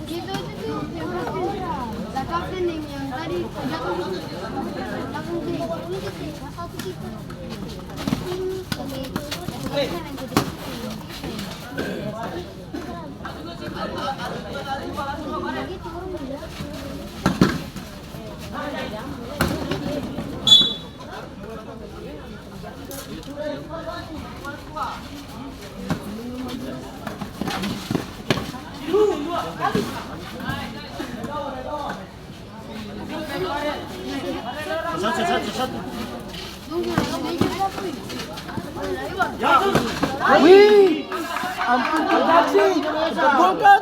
Gitu itu la kapten yang tadi belakang Satu. Wih, ampun terbaksi, terbongkar.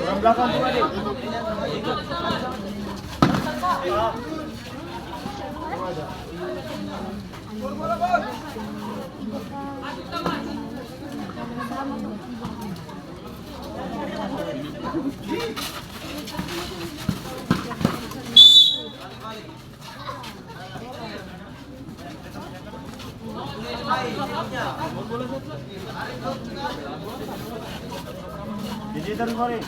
Orang belakang tuh adik. Jadi dari kore.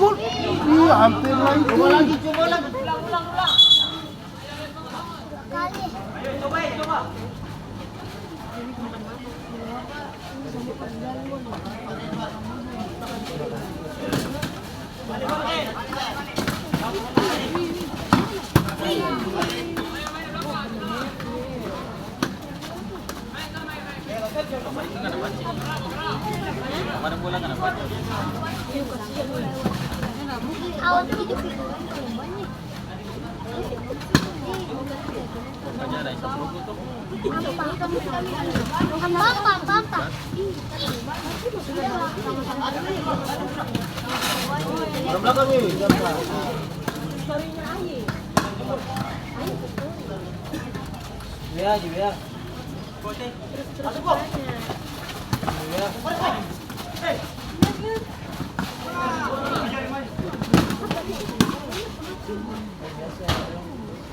Gol. Iya, hampir lagi. Coba lagi. Ulang. Ayo coba. Kemarin bola kan apa? Awal itu Makanya ada isang logo tuh. Pampa. Orang belakang nih, siapa? Ya, ya. Masuk kok. Ya.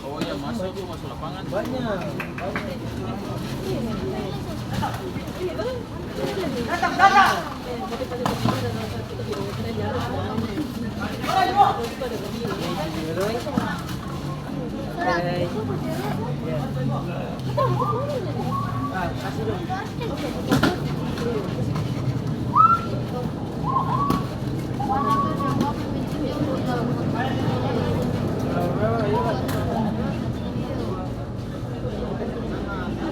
Oh ya masuk lapangan. Banyak.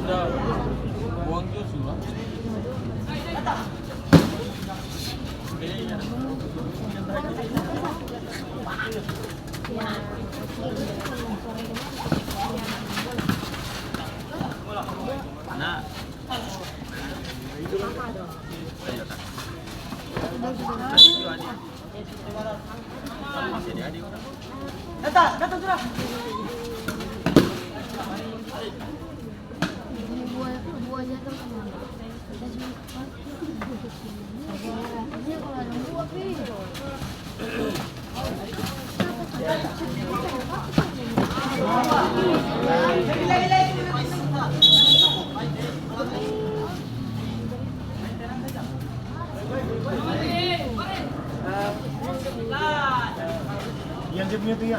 Udah buang jus lah. Nah. Ayo tak. Masih ada adik orang. Datang sudah. Buahnya tuh kemana? Ini kalau ada buah pi. Yang dia punya tuh ya.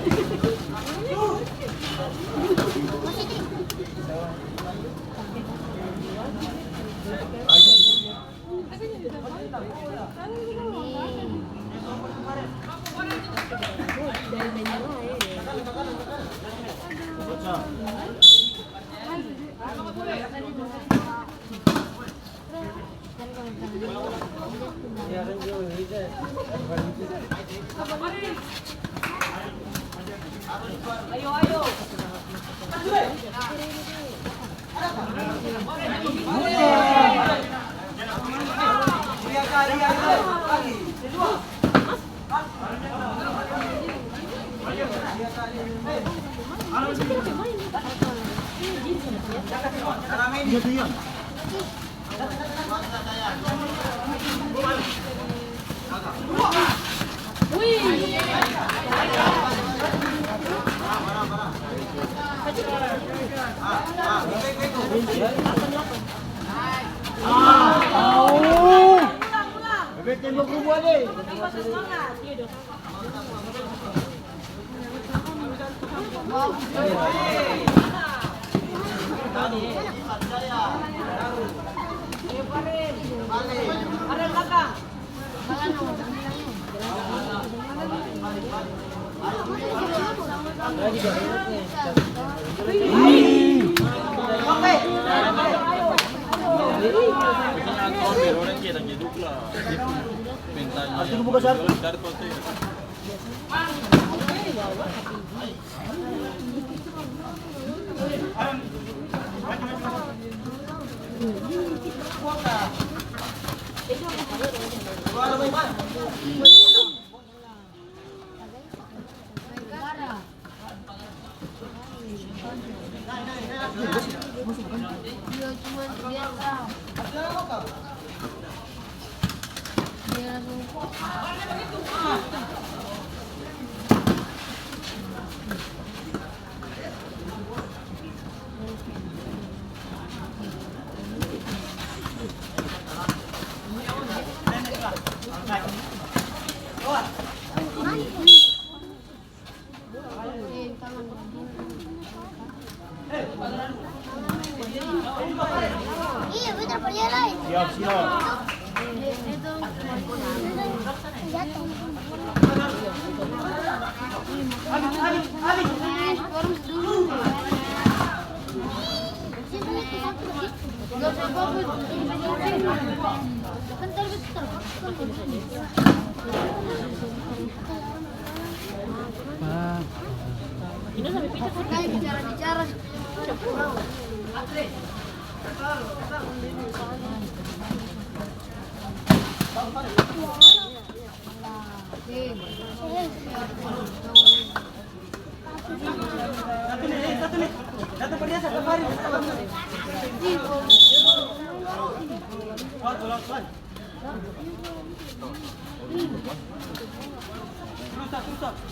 Iya tuh ya. Bebek tembok rumah deh. Orang kita hidup lah. Bentanya. Aku buka satu. Dari kota ya. Dia cuma biasa. Dia langsung iya betul perjalanan. Siap, siap. Itu jatuh. Forum dulu. Gak usah fokus. Bentar. Kayak bicara-bicara. Satu nih. Satu perhiasan kemarin. Rusak.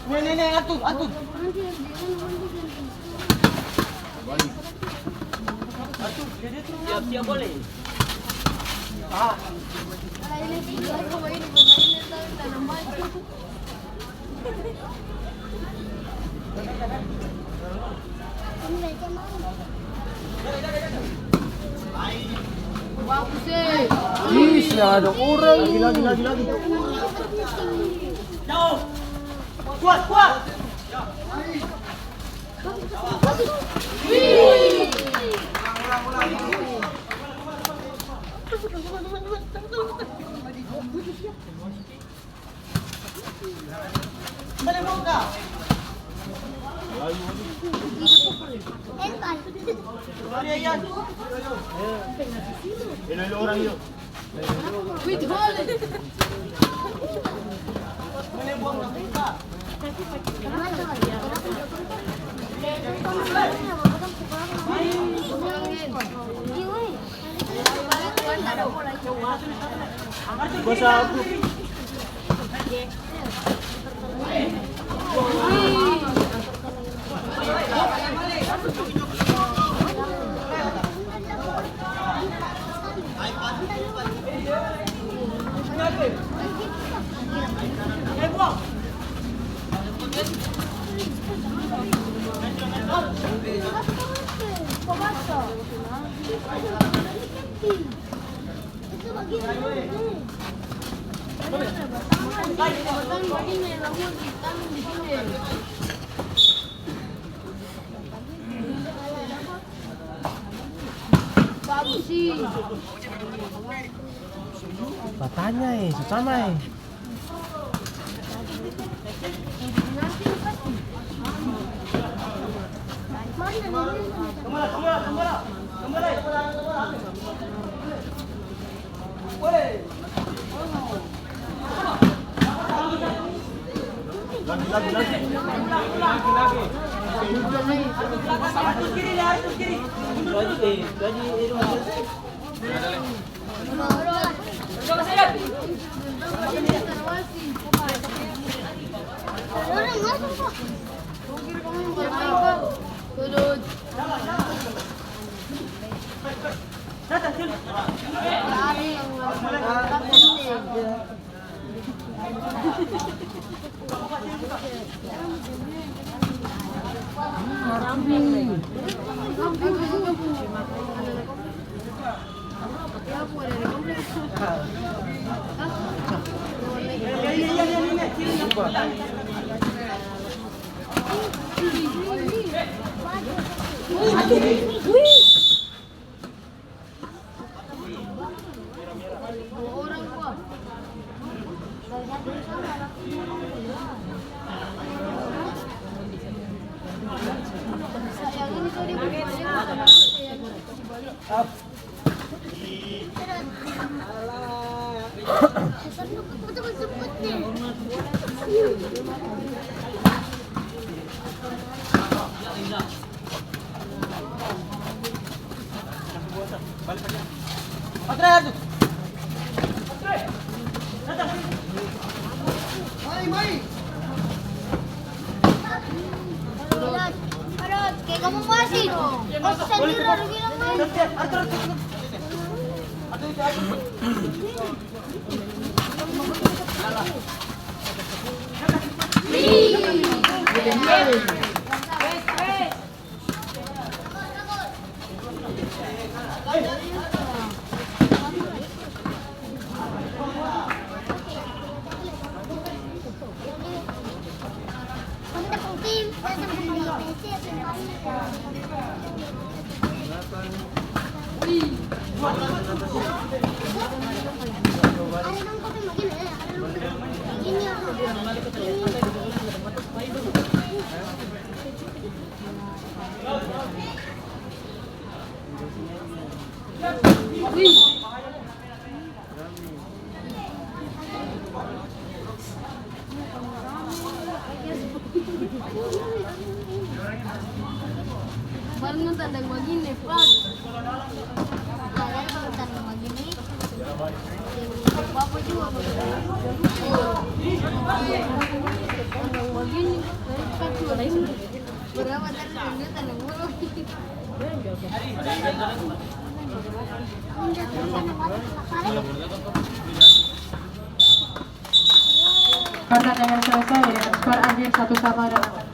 Nih, atuh. Siap boleh. Ah. Bagus sih. Bisa ada orang. Lagi. Jauh. Kuat. Balik muka. Yan. Ilan orang yuk? Wait, hold it. Balik muka. Basa aku. Bagus sih. Batanya sama Kayak kamu masih. Kau sendiri lagi main. Wih. Baru tandang begini, Pak. Kalau tandang begini, Bapak juga tandang begini, berapa tadi tandang buruk. Pertandingan selesai dengan skor akhir 1-1 dalam